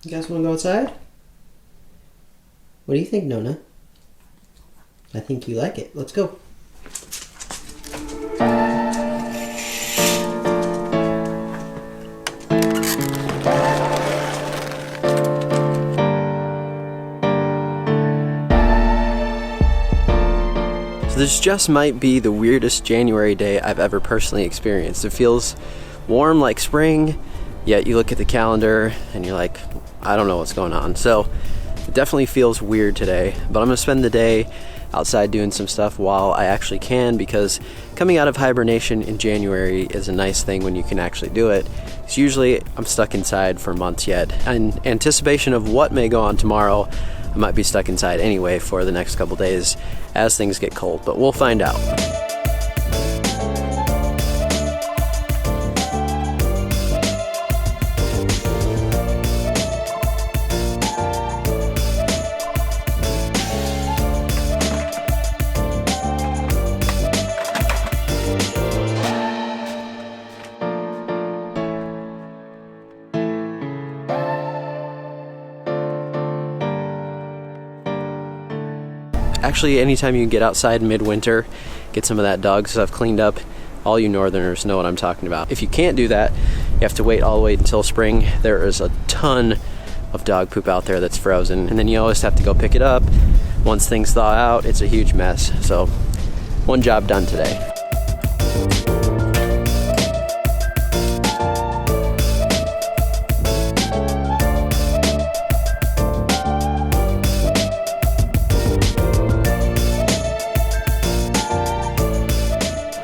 You guys want to go outside? What do you think, Nona? I think you like it. Let's go. This just might be the weirdest January day I've ever personally experienced. It feels warm like spring, yet you look at the calendar and you're like, I don't know what's going on. So it definitely feels weird today, but I'm gonna spend the day outside doing some stuff while I actually can, because coming out of hibernation in January is a nice thing when you can actually do it. Because usually I'm stuck inside for months yet. In anticipation of what may go on tomorrow, I might be stuck inside anyway for the next couple days as things get cold, but we'll find out. Actually, anytime you can get outside midwinter, get some of that dog stuff cleaned up, all you northerners know what I'm talking about. If you can't do that, you have to wait all the way until spring. There is a ton of dog poop out there that's frozen, and then you always have to go pick it up. Once things thaw out, it's a huge mess. So, one job done today.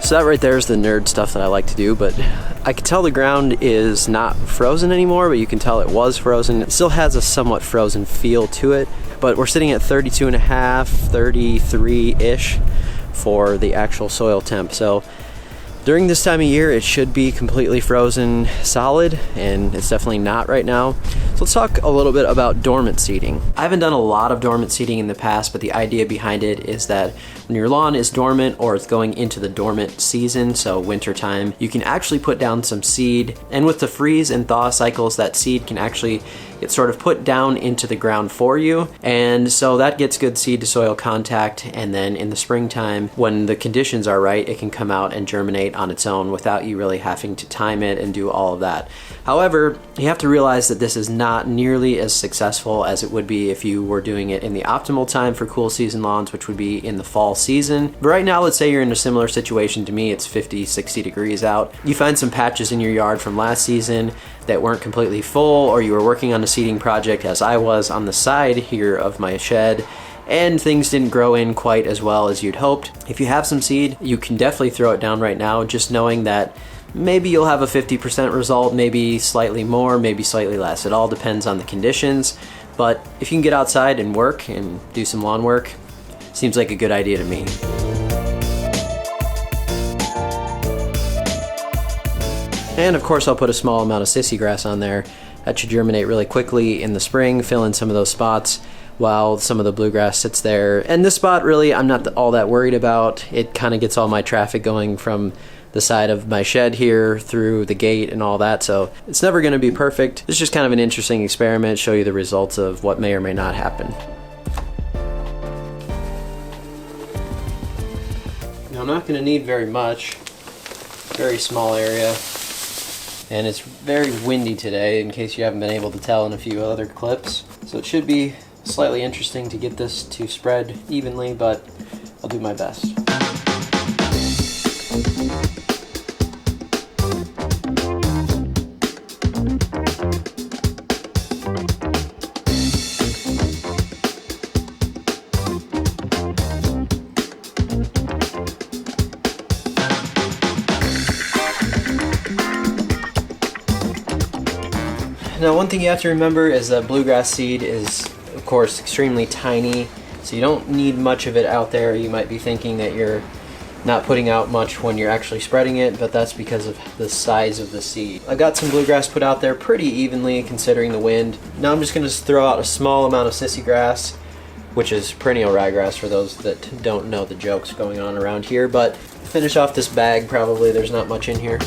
So that right there is the nerd stuff that I like to do, but I can tell the ground is not frozen anymore, but you can tell it was frozen. It still has a somewhat frozen feel to it, but we're sitting at 32.5, 33-ish for the actual soil temp. So during this time of year, it should be completely frozen solid, and it's definitely not right now. So let's talk a little bit about dormant seeding. I haven't done a lot of dormant seeding in the past, but the idea behind it is that when your lawn is dormant or it's going into the dormant season, so winter time, you can actually put down some seed, and with the freeze and thaw cycles, that seed can actually get sort of put down into the ground for you, and so that gets good seed to soil contact, and then in the springtime, when the conditions are right, it can come out and germinate on its own without you really having to time it and do all of that. However, you have to realize that this is not nearly as successful as it would be if you were doing it in the optimal time for cool season lawns, which would be in the fall season. But right now, let's say you're in a similar situation to me, it's 50, 60 degrees out. You find some patches in your yard from last season that weren't completely full, or you were working on a seeding project, as I was on the side here of my shed, and things didn't grow in quite as well as you'd hoped. If you have some seed, you can definitely throw it down right now, just knowing that maybe you'll have a 50% result, maybe slightly more, maybe slightly less. It all depends on the conditions, but if you can get outside and work and do some lawn work, seems like a good idea to me. And of course, I'll put a small amount of sissy grass on there. That should germinate really quickly in the spring, fill in some of those spots while some of the bluegrass sits there. And this spot, really, I'm not all that worried about. It kind of gets all my traffic going from the side of my shed here through the gate and all that, so it's never going to be perfect. It's just kind of an interesting experiment, show you the results of what may or may not happen. Now, I'm not going to need very much. Very small area. And it's very windy today, in case you haven't been able to tell in a few other clips. So it should be slightly interesting to get this to spread evenly, but I'll do my best. Now, one thing you have to remember is that bluegrass seed is, of course, extremely tiny, so you don't need much of it out there. You might be thinking that you're not putting out much when you're actually spreading it, but that's because of the size of the seed. I got some bluegrass put out there pretty evenly considering the wind. Now I'm just going to throw out a small amount of sissy grass, which is perennial ryegrass for those that don't know the jokes going on around here, but finish off this bag probably. There's not much in here.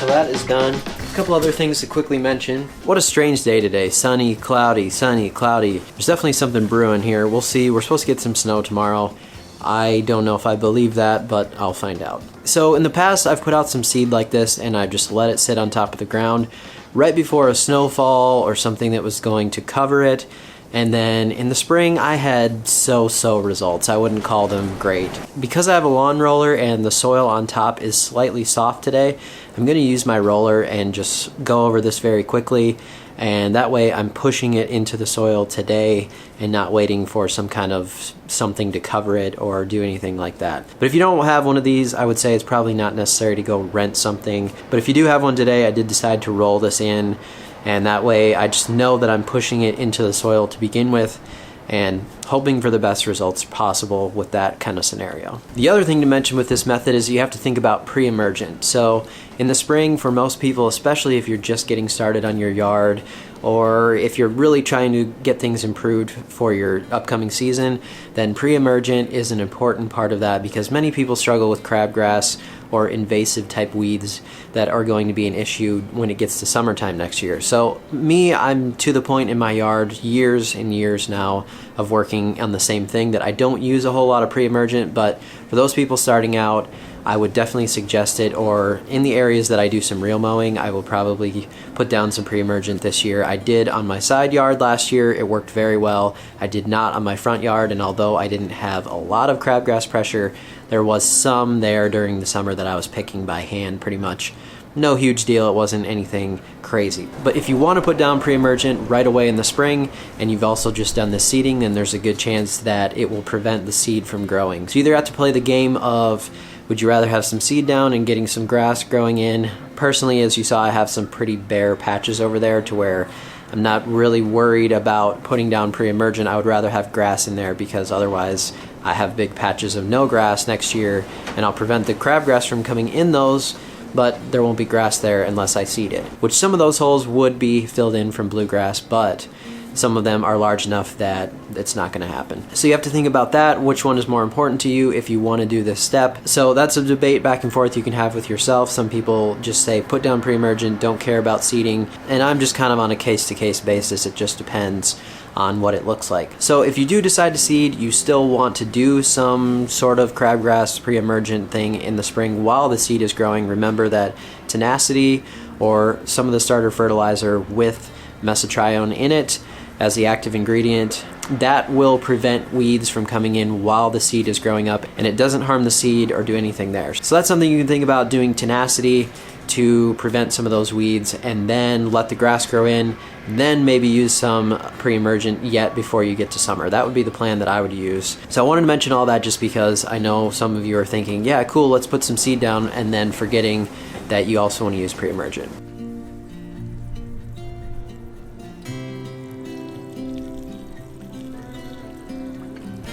so that is done. A couple other things to quickly mention. What a strange day today. Sunny, cloudy, sunny, cloudy. There's definitely something brewing here. We'll see. We're supposed to get some snow tomorrow. I don't know if I believe that, but I'll find out. So in the past, I've put out some seed like this and I just let it sit on top of the ground right before a snowfall or something that was going to cover it. And then in the spring, I had so-so results. I wouldn't call them great. Because I have a lawn roller and the soil on top is slightly soft today, I'm gonna use my roller and just go over this very quickly. And that way I'm pushing it into the soil today and not waiting for some kind of something to cover it or do anything like that. But if you don't have one of these, I would say it's probably not necessary to go rent something. But if you do have one today, I did decide to roll this in, and that way I just know that I'm pushing it into the soil to begin with and hoping for the best results possible with that kind of scenario. The other thing to mention with this method is you have to think about pre-emergent. So in the spring, for most people, especially if you're just getting started on your yard, or if you're really trying to get things improved for your upcoming season, then pre-emergent is an important part of that, because many people struggle with crabgrass or invasive type weeds that are going to be an issue when it gets to summertime next year. So me, I'm to the point in my yard years and years now of working on the same thing that I don't use a whole lot of pre-emergent, but for those people starting out, I would definitely suggest it, or in the areas that I do some real mowing, I will probably put down some pre-emergent this year. I did on my side yard last year, it worked very well. I did not on my front yard, and although I didn't have a lot of crabgrass pressure, there was some there during the summer that I was picking by hand pretty much. No huge deal, it wasn't anything crazy. But if you want to put down pre-emergent right away in the spring, and you've also just done the seeding, then there's a good chance that it will prevent the seed from growing. So you either have to play the game of, would you rather have some seed down and getting some grass growing in? Personally, as you saw, I have some pretty bare patches over there to where I'm not really worried about putting down pre-emergent. I would rather have grass in there, because otherwise I have big patches of no grass next year, and I'll prevent the crabgrass from coming in those, but there won't be grass there unless I seed it. Which some of those holes would be filled in from bluegrass, but some of them are large enough that it's not going to happen. So you have to think about that, which one is more important to you if you want to do this step. So that's a debate back and forth you can have with yourself. Some people just say put down pre-emergent, don't care about seeding, and I'm just kind of on a case-to-case basis. It just depends on what it looks like. So if you do decide to seed, you still want to do some sort of crabgrass pre-emergent thing in the spring while the seed is growing. Remember that tenacity, or some of the starter fertilizer with mesotrione in it as the active ingredient, that will prevent weeds from coming in while the seed is growing up, and it doesn't harm the seed or do anything there. So that's something you can think about, doing tenacity to prevent some of those weeds, and then let the grass grow in, then maybe use some pre-emergent yet before you get to summer. That would be the plan that I would use. So I wanted to mention all that just because I know some of you are thinking, yeah, cool, let's put some seed down, and then forgetting that you also want to use pre-emergent.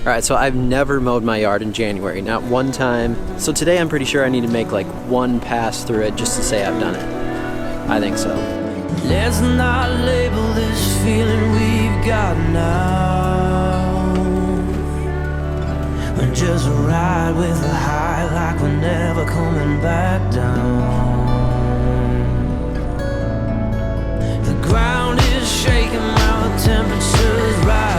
Alright, so I've never mowed my yard in January, not one time. So today I'm pretty sure I need to make like one pass through it just to say I've done it. I think so. Let's not label this feeling we've got now. We're just ride with the high like we're never coming back down. The ground is shaking while the temperature's rising.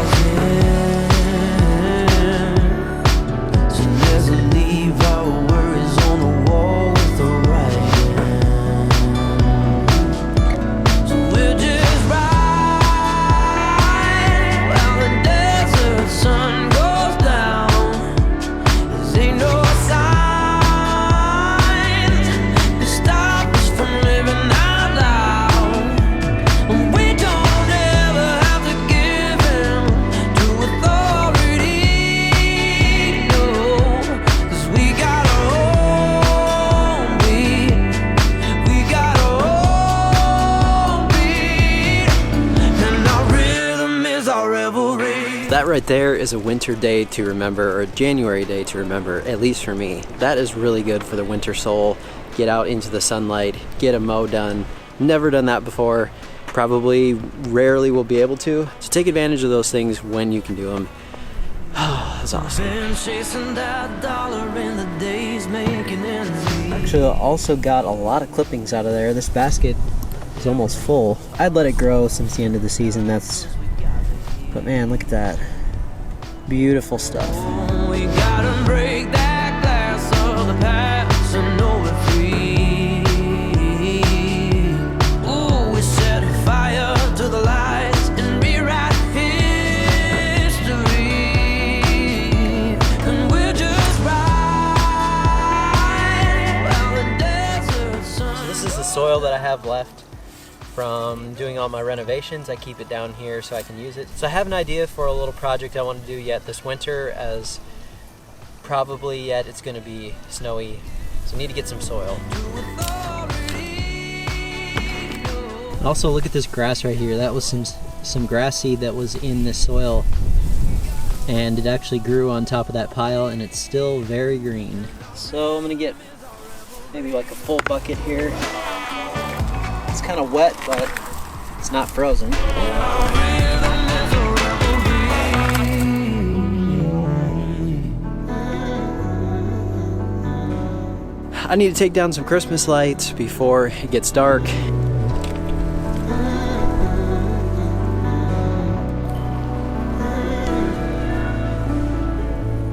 That right there is a winter day to remember, or a January day to remember, at least for me. That is really good for the winter soul. Get out into the sunlight, get a mow done. Never done that before. Probably rarely will be able to. So take advantage of those things when you can do them. That's awesome. Been chasing that dollar in the days making ends meet. Actually, I also got a lot of clippings out of there. This basket is almost full. I'd let it grow since the end of the season. But man, look at that. Beautiful stuff. We gotta break that glass of the past and know we're free. Ooh, we set fire to the lights and rewrite history. And we're just right while the desert sun. So this is the soil that I have left from doing all my renovations. I keep it down here so I can use it. So I have an idea for a little project I want to do yet this winter, as probably yet it's going to be snowy, so I need to get some soil. Also, look at this grass right here. That was some grass seed that was in this soil, and it actually grew on top of that pile, and it's still very green. So I'm gonna get maybe like a full bucket here. It's kind of wet, but it's not frozen. I need to take down some Christmas lights before it gets dark.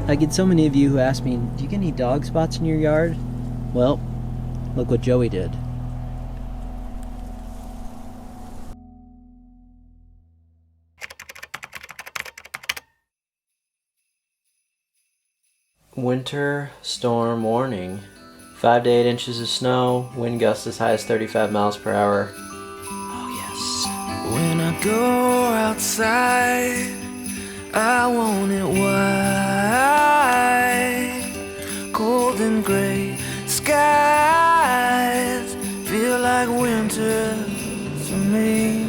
I get so many of you who ask me, do you get any dog spots in your yard? Well, look what Joey did. Winter storm warning. 5 to 8 inches of snow, wind gusts as high as 35 miles per hour. Oh yes. When I go outside, I want it white, cold and gray skies feel like winter to me.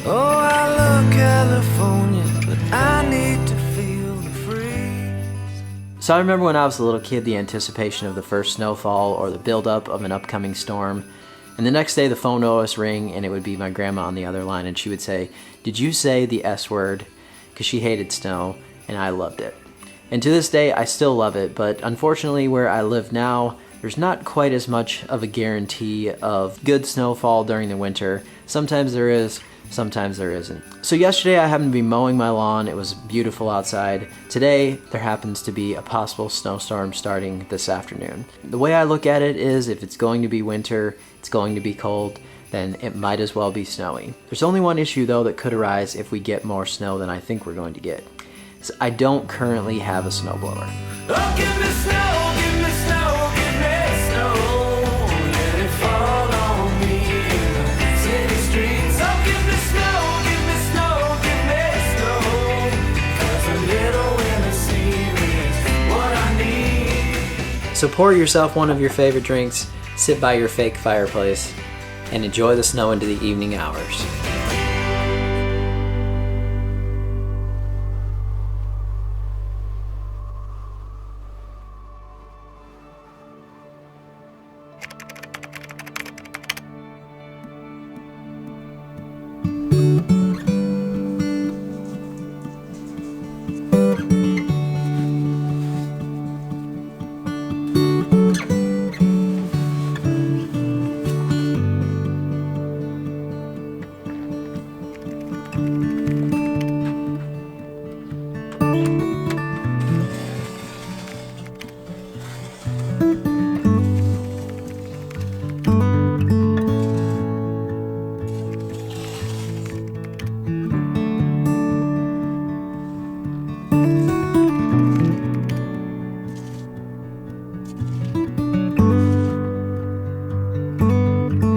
Oh, I love California, but I need to feel the freeze. So I remember when I was a little kid, the anticipation of the first snowfall or the buildup of an upcoming storm. And the next day the phone would always ring, and it would be my grandma on the other line, and she would say, "Did you say the S word?" Because she hated snow, and I loved it. And to this day, I still love it, but unfortunately where I live now, there's not quite as much of a guarantee of good snowfall during the winter. Sometimes there is, sometimes there isn't. So yesterday I happened to be mowing my lawn. It was beautiful outside. Today there happens to be a possible snowstorm starting this afternoon. The way I look at it is, if it's going to be winter, it's going to be cold, then it might as well be snowy. There's only one issue though that could arise if we get more snow than I think we're going to get. So I don't currently have a snowblower. Oh, give me snow, give me snow, give me snow. Let it fall on me in the city streets. Oh, give me snow, give me snow, give me snow. 'Cause a little winter season is what I need. So pour yourself one of your favorite drinks, sit by your fake fireplace, and enjoy the snow into the evening hours.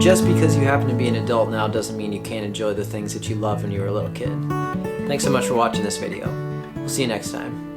Just because you happen to be an adult now doesn't mean you can't enjoy the things that you loved when you were a little kid. Thanks so much for watching this video. We'll see you next time.